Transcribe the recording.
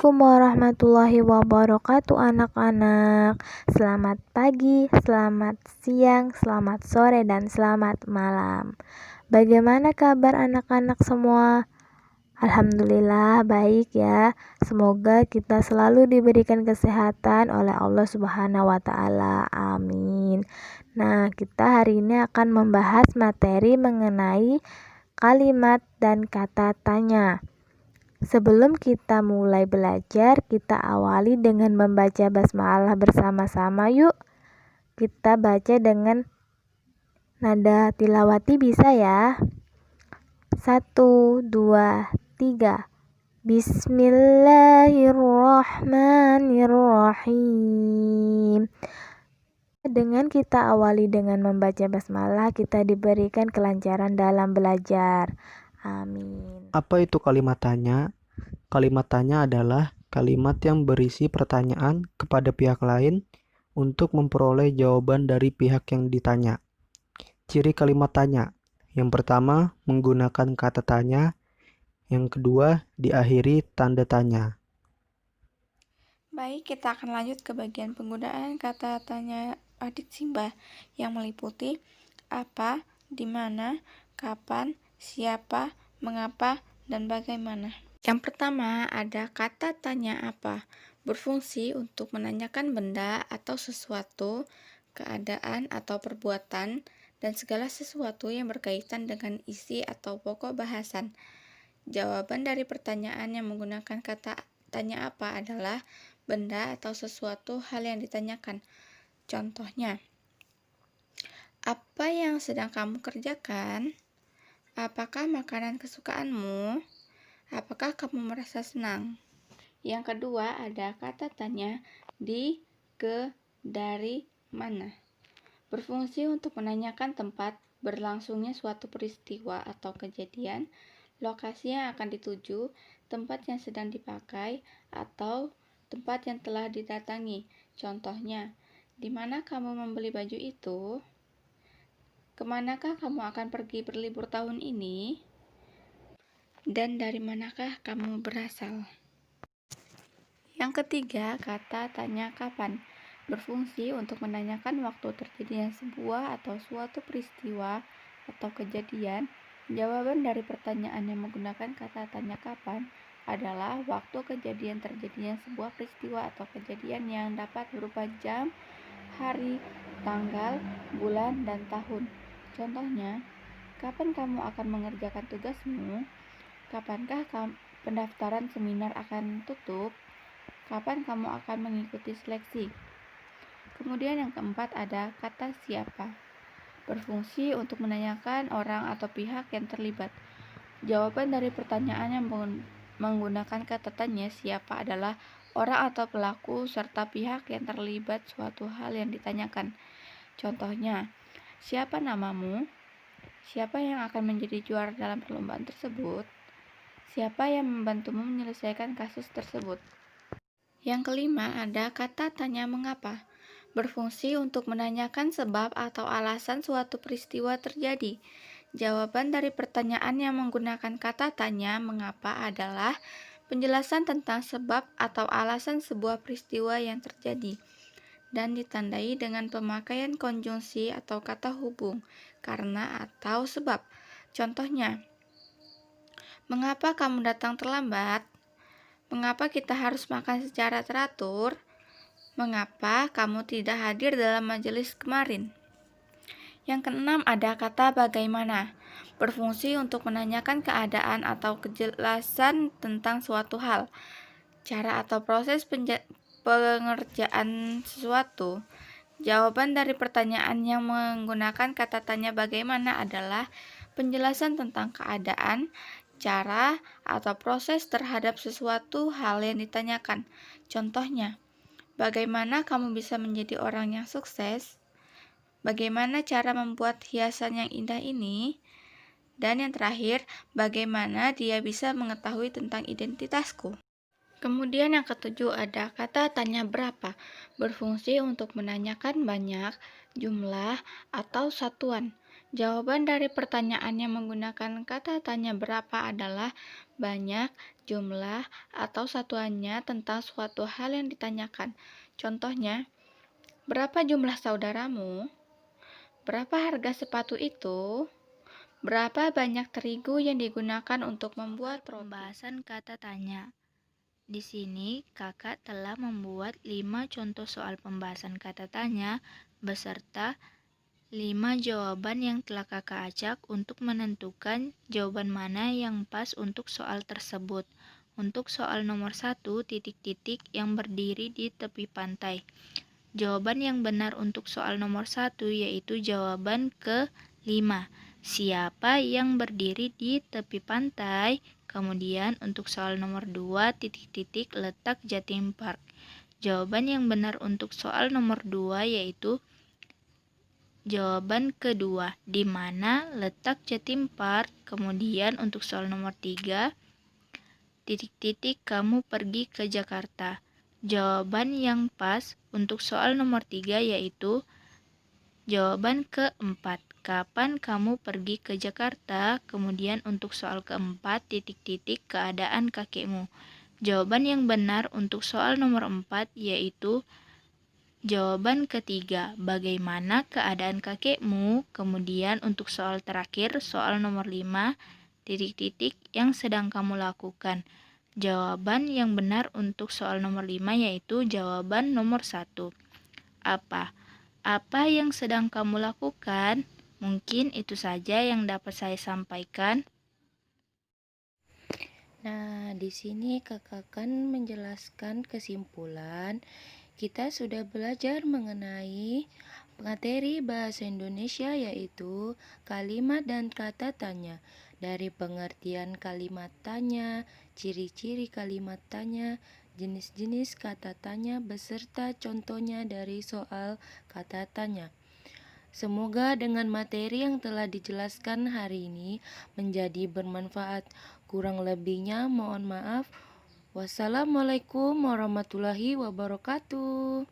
Assalamualaikum warahmatullahi wabarakatuh anak-anak. Selamat pagi, selamat siang, selamat sore, dan selamat malam. Bagaimana kabar anak-anak semua? Alhamdulillah baik ya. Semoga kita selalu diberikan kesehatan oleh Allah Subhanahu wa taala. Amin. Nah, kita hari ini akan membahas materi mengenai kalimat dan kata tanya. Sebelum kita mulai belajar, kita awali dengan membaca basmalah bersama-sama yuk. Kita baca dengan nada tilawati bisa ya. 1, 2, 3. Bismillahirrahmanirrahim. Dengan kita awali dengan membaca basmalah, kita diberikan kelancaran dalam belajar. Amin. Apa itu kalimat tanya? Kalimat tanya adalah kalimat yang berisi pertanyaan kepada pihak lain untuk memperoleh jawaban dari pihak yang ditanya. Ciri kalimat tanya: yang pertama, menggunakan kata tanya. Yang kedua, diakhiri tanda tanya. Baik, kita akan lanjut ke bagian penggunaan kata tanya adik Simba yang meliputi apa, di mana, kapan, siapa, mengapa, dan bagaimana. Yang pertama ada kata tanya apa, berfungsi untuk menanyakan benda atau sesuatu, keadaan atau perbuatan, dan segala sesuatu yang berkaitan dengan isi atau pokok bahasan. Jawaban dari pertanyaan yang menggunakan kata tanya apa adalah benda atau sesuatu hal yang ditanyakan. Contohnya, apa yang sedang kamu kerjakan? Apakah makanan kesukaanmu? Apakah kamu merasa senang? Yang kedua ada kata tanya di, ke, dari, mana. Berfungsi untuk menanyakan tempat berlangsungnya suatu peristiwa atau kejadian, lokasi yang akan dituju, tempat yang sedang dipakai, atau tempat yang telah didatangi. Contohnya, di mana kamu membeli baju itu? Kemanakah kamu akan pergi berlibur tahun ini? Dan dari manakah kamu berasal? Yang ketiga, kata tanya kapan. Berfungsi untuk menanyakan waktu terjadinya sebuah atau suatu peristiwa atau kejadian. Jawaban dari pertanyaan yang menggunakan kata tanya kapan adalah waktu kejadian terjadinya sebuah peristiwa atau kejadian yang dapat berupa jam, hari, tanggal, bulan, dan tahun. Contohnya, kapan kamu akan mengerjakan tugasmu? Kapankah pendaftaran seminar akan tutup? Kapan kamu akan mengikuti seleksi? Kemudian yang keempat ada kata siapa. Berfungsi untuk menanyakan orang atau pihak yang terlibat. Jawaban dari pertanyaan yang menggunakan kata tanya siapa adalah orang atau pelaku serta pihak yang terlibat suatu hal yang ditanyakan. Contohnya, siapa namamu? Siapa yang akan menjadi juara dalam perlombaan tersebut? Siapa yang membantumu menyelesaikan kasus tersebut? Yang kelima ada kata tanya mengapa. Berfungsi untuk menanyakan sebab atau alasan suatu peristiwa terjadi. Jawaban dari pertanyaan yang menggunakan kata tanya mengapa adalah penjelasan tentang sebab atau alasan sebuah peristiwa yang terjadi dan ditandai dengan pemakaian konjungsi atau kata hubung, karena atau sebab. Contohnya, mengapa kamu datang terlambat? Mengapa kita harus makan secara teratur? Mengapa kamu tidak hadir dalam majelis kemarin? Yang keenam ada kata bagaimana. Berfungsi untuk menanyakan keadaan atau kejelasan tentang suatu hal, cara atau proses pengerjaan sesuatu. Jawaban dari pertanyaan yang menggunakan kata tanya bagaimana adalah penjelasan tentang keadaan, cara, atau proses terhadap sesuatu hal yang ditanyakan. Contohnya, bagaimana kamu bisa menjadi orang yang sukses? Bagaimana cara membuat hiasan yang indah ini? Dan yang terakhir, bagaimana dia bisa mengetahui tentang identitasku? Kemudian yang ketujuh ada kata tanya berapa. Berfungsi untuk menanyakan banyak, jumlah, atau satuan. Jawaban dari pertanyaan yang menggunakan kata tanya berapa adalah banyak, jumlah, atau satuannya tentang suatu hal yang ditanyakan. Contohnya, berapa jumlah saudaramu? Berapa harga sepatu itu? Berapa banyak terigu yang digunakan untuk membuat roti? Pembahasan kata tanya. Di sini, kakak telah membuat 5 contoh soal pembahasan kata tanya beserta 5 jawaban yang telah kakak acak untuk menentukan jawaban mana yang pas untuk soal tersebut. Untuk soal nomor 1, titik-titik yang berdiri di tepi pantai. Jawaban yang benar untuk soal nomor 1 yaitu jawaban ke-5. Siapa yang berdiri di tepi pantai? Kemudian untuk soal nomor 2, titik-titik letak Jatim Park. Jawaban yang benar untuk soal nomor 2 yaitu jawaban kedua, di mana letak Jatim Park. Kemudian untuk soal nomor 3, titik-titik kamu pergi ke Jakarta. Jawaban yang pas untuk soal nomor 3 yaitu jawaban keempat, kapan kamu pergi ke Jakarta? Kemudian untuk soal keempat, titik-titik keadaan kakekmu. Jawaban yang benar untuk soal nomor 4 yaitu jawaban ketiga, bagaimana keadaan kakekmu? Kemudian untuk soal terakhir, soal nomor 5, titik-titik yang sedang kamu lakukan. Jawaban yang benar untuk soal nomor 5 yaitu jawaban nomor 1. Apa? Apa yang sedang kamu lakukan? Mungkin itu saja yang dapat saya sampaikan. Nah, di sini kakak akan menjelaskan kesimpulan. Kita sudah belajar mengenai materi bahasa Indonesia yaitu kalimat dan kata tanya. Dari pengertian kalimat tanya, ciri-ciri kalimat tanya, jenis-jenis kata tanya beserta contohnya dari soal kata tanya. Semoga dengan materi yang telah dijelaskan hari ini menjadi bermanfaat. Kurang lebihnya mohon maaf. Wassalamualaikum warahmatullahi wabarakatuh.